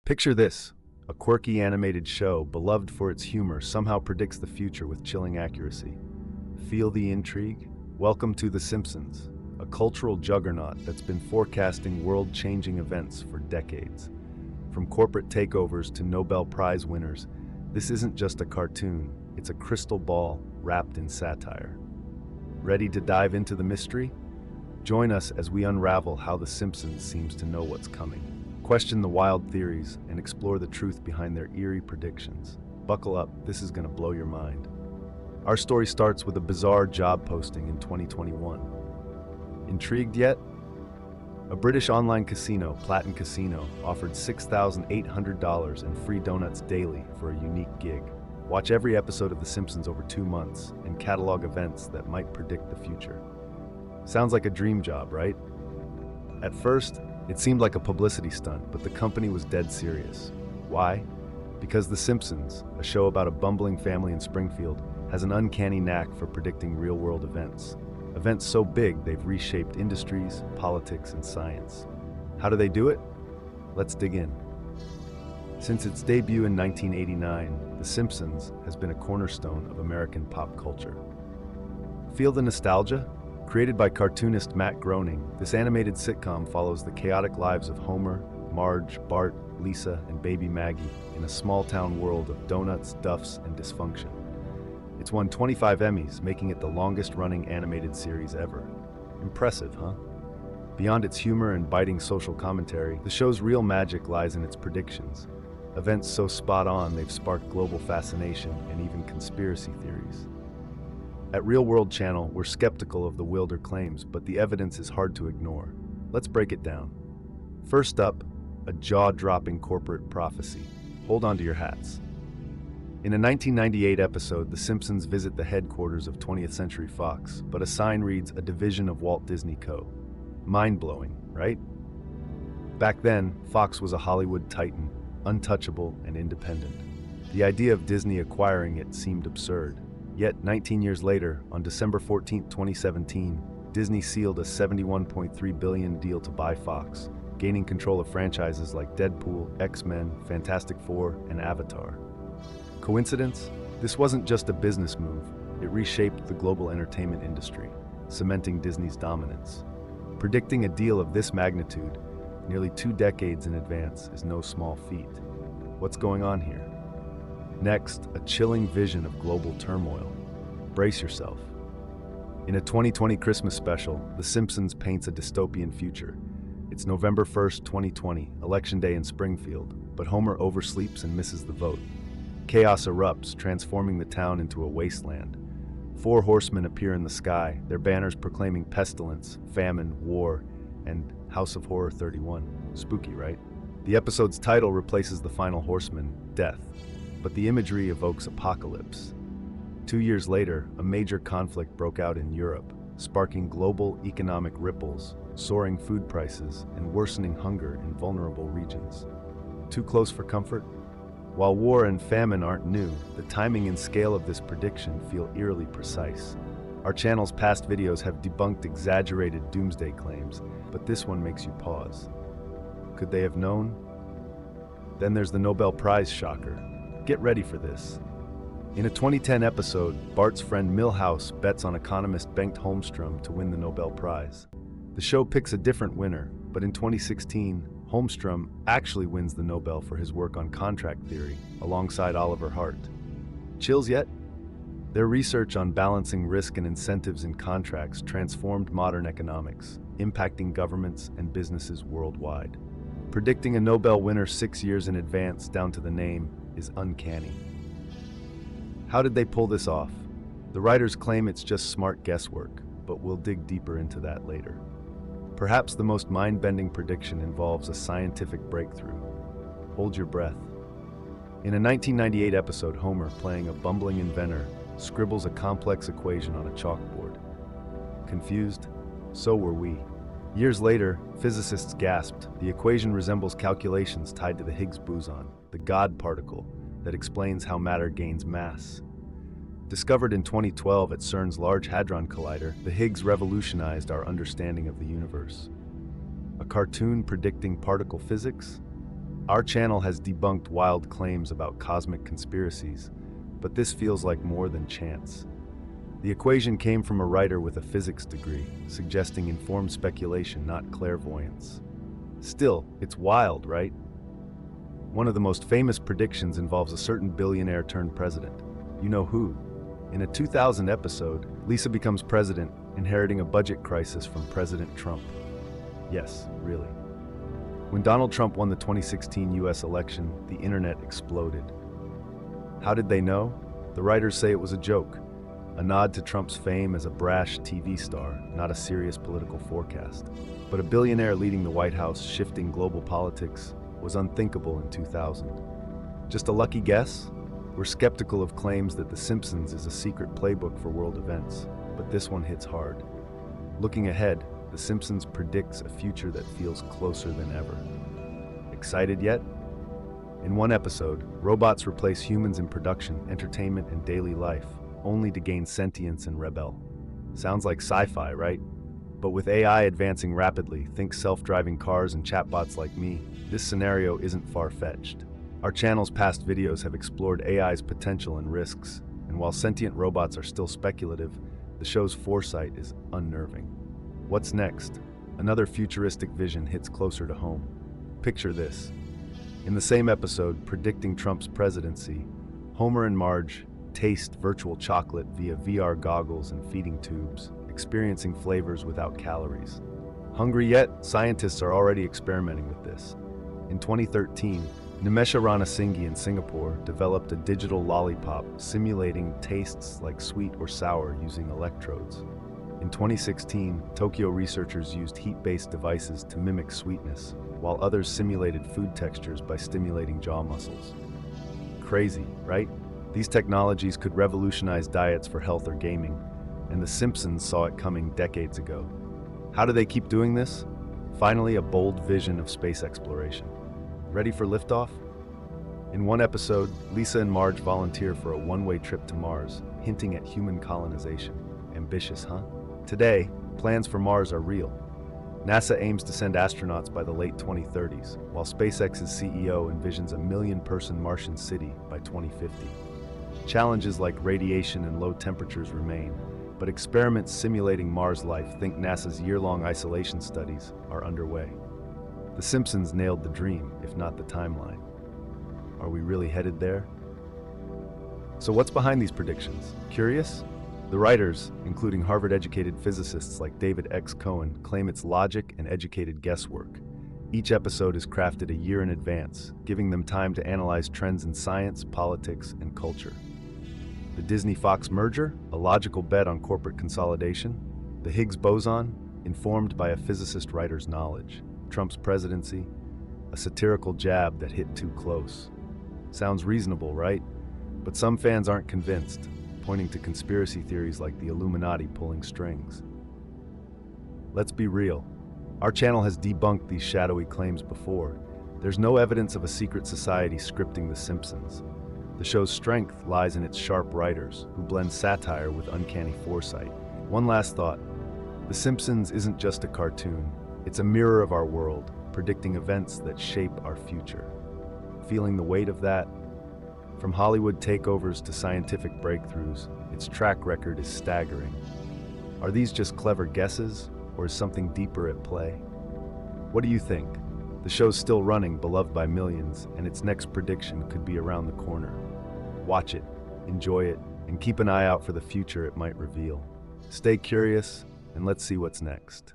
Picture this: a quirky animated show, beloved for its humor, somehow predicts the future with chilling accuracy. Feel the intrigue? Welcome to The Simpsons, a cultural juggernaut that's been forecasting world-changing events for decades. From corporate takeovers to Nobel Prize winners, this isn't just a cartoon, it's a crystal ball wrapped in satire. Ready to dive into the mystery? Join us as we unravel how The Simpsons seems to know what's coming. Question the wild theories and explore the truth behind their eerie predictions. Buckle up, this is going to blow your mind. Our story starts with a bizarre job posting in 2021. Intrigued yet? A British online casino, Platin Casino, offered $6,800 and free donuts daily for a unique gig. Watch every episode of The Simpsons over 2 months and catalog events that might predict the future. Sounds like a dream job, right? At first, it seemed like a publicity stunt, but the company was dead serious. Why? Because The Simpsons, a show about a bumbling family in Springfield, has an uncanny knack for predicting real-world events. Events so big they've reshaped industries, politics, and science. How do they do it? Let's dig in. Since its debut in 1989, The Simpsons has been a cornerstone of American pop culture. Feel the nostalgia? Created by cartoonist Matt Groening, this animated sitcom follows the chaotic lives of Homer, Marge, Bart, Lisa, and baby Maggie in a small-town world of donuts, duffs, and dysfunction. It's won 25 Emmys, making it the longest-running animated series ever. Impressive, huh? Beyond its humor and biting social commentary, the show's real magic lies in its predictions. Events so spot-on they've sparked global fascination and even conspiracy theories. At Real World Channel, we're skeptical of the Wilder claims, but the evidence is hard to ignore. Let's break it down. First up, a jaw-dropping corporate prophecy. Hold on to your hats. In a 1998 episode, The Simpsons visit the headquarters of 20th Century Fox, but a sign reads a division of Walt Disney Co. Mind-blowing, right? Back then, Fox was a Hollywood titan, untouchable and independent. The idea of Disney acquiring it seemed absurd. Yet, 19 years later, on December 14, 2017, Disney sealed a $71.3 billion deal to buy Fox, gaining control of franchises like Deadpool, X-Men, Fantastic Four, and Avatar. Coincidence? This wasn't just a business move. It reshaped the global entertainment industry, cementing Disney's dominance. Predicting a deal of this magnitude, nearly 2 decades in advance, is no small feat. What's going on here? Next, a chilling vision of global turmoil. Brace yourself. In a 2020 Christmas special, The Simpsons paints a dystopian future. It's November 1st, 2020, Election Day in Springfield, but Homer oversleeps and misses the vote. Chaos erupts, transforming the town into a wasteland. 4 horsemen appear in the sky, their banners proclaiming pestilence, famine, war, and House of Horror 31. Spooky, right? The episode's title replaces the final horseman, Death, but the imagery evokes apocalypse. 2 years later, a major conflict broke out in Europe, sparking global economic ripples, soaring food prices, and worsening hunger in vulnerable regions. Too close for comfort? While war and famine aren't new, the timing and scale of this prediction feel eerily precise. Our channel's past videos have debunked exaggerated doomsday claims, but this one makes you pause. Could they have known? Then there's the Nobel Prize shocker. Get ready for this. In a 2010 episode, Bart's friend Milhouse bets on economist Bengt Holmstrom to win the Nobel Prize. The show picks a different winner, but in 2016, Holmstrom actually wins the Nobel for his work on contract theory, alongside Oliver Hart. Chills yet? Their research on balancing risk and incentives in contracts transformed modern economics, impacting governments and businesses worldwide. Predicting a Nobel winner 6 years in advance, down to the name, is uncanny. How did they pull this off? The writers claim it's just smart guesswork, but we'll dig deeper into that later. Perhaps the most mind-bending prediction involves a scientific breakthrough. Hold your breath. In a 1998 episode, Homer, playing a bumbling inventor, scribbles a complex equation on a chalkboard. Confused? So were we. Years later, physicists gasped. The equation resembles calculations tied to the Higgs boson, the God particle that explains how matter gains mass. Discovered in 2012 at CERN's Large Hadron Collider, the Higgs revolutionized our understanding of the universe. A cartoon predicting particle physics? Our channel has debunked wild claims about cosmic conspiracies, but this feels like more than chance. The equation came from a writer with a physics degree, suggesting informed speculation, not clairvoyance. Still, it's wild, right? One of the most famous predictions involves a certain billionaire turned president. You know who? In a 2000 episode, Lisa becomes president, inheriting a budget crisis from President Trump. Yes, really. When Donald Trump won the 2016 US election, the internet exploded. How did they know? The writers say it was a joke, a nod to Trump's fame as a brash TV star, not a serious political forecast. But a billionaire leading the White House, shifting global politics, was unthinkable in 2000. Just a lucky guess? We're skeptical of claims that The Simpsons is a secret playbook for world events, but this one hits hard. Looking ahead, The Simpsons predicts a future that feels closer than ever. Excited yet? In one episode, robots replace humans in production, entertainment, and daily life, only to gain sentience and rebel. Sounds like sci-fi, right? But with AI advancing rapidly, think self-driving cars and chatbots like me, this scenario isn't far-fetched. Our channel's past videos have explored AI's potential and risks, and while sentient robots are still speculative, the show's foresight is unnerving. What's next? Another futuristic vision hits closer to home. Picture this. In the same episode, predicting Trump's presidency, Homer and Marge taste virtual chocolate via VR goggles and feeding tubes, experiencing flavors without calories. Hungry yet? Scientists are already experimenting with this. In 2013, Nimesha Ranasinghe in Singapore developed a digital lollipop simulating tastes like sweet or sour using electrodes. In 2016, Tokyo researchers used heat-based devices to mimic sweetness, while others simulated food textures by stimulating jaw muscles. Crazy, right? These technologies could revolutionize diets for health or gaming, and The Simpsons saw it coming decades ago. How do they keep doing this? Finally, a bold vision of space exploration. Ready for liftoff? In one episode, Lisa and Marge volunteer for a one-way trip to Mars, hinting at human colonization. Ambitious, huh? Today, plans for Mars are real. NASA aims to send astronauts by the late 2030s, while SpaceX's CEO envisions a million-person Martian city by 2050. Challenges like radiation and low temperatures remain, but experiments simulating Mars life, think NASA's year-long isolation studies, are underway. The Simpsons nailed the dream, if not the timeline. Are we really headed there? So what's behind these predictions? Curious? The writers, including Harvard-educated physicists like David X. Cohen, claim it's logic and educated guesswork. Each episode is crafted a year in advance, giving them time to analyze trends in science, politics, and culture. The Disney-Fox merger, a logical bet on corporate consolidation. The Higgs boson, informed by a physicist-writer's knowledge. Trump's presidency, a satirical jab that hit too close. Sounds reasonable, right? But some fans aren't convinced, pointing to conspiracy theories like the Illuminati pulling strings. Let's be real. Our channel has debunked these shadowy claims before. There's no evidence of a secret society scripting The Simpsons. The show's strength lies in its sharp writers, who blend satire with uncanny foresight. One last thought. The Simpsons isn't just a cartoon. It's a mirror of our world, predicting events that shape our future. Feeling the weight of that? From Hollywood takeovers to scientific breakthroughs, its track record is staggering. Are these just clever guesses, or is something deeper at play? What do you think? The show's still running, beloved by millions, and its next prediction could be around the corner. Watch it, enjoy it, and keep an eye out for the future it might reveal. Stay curious, and let's see what's next.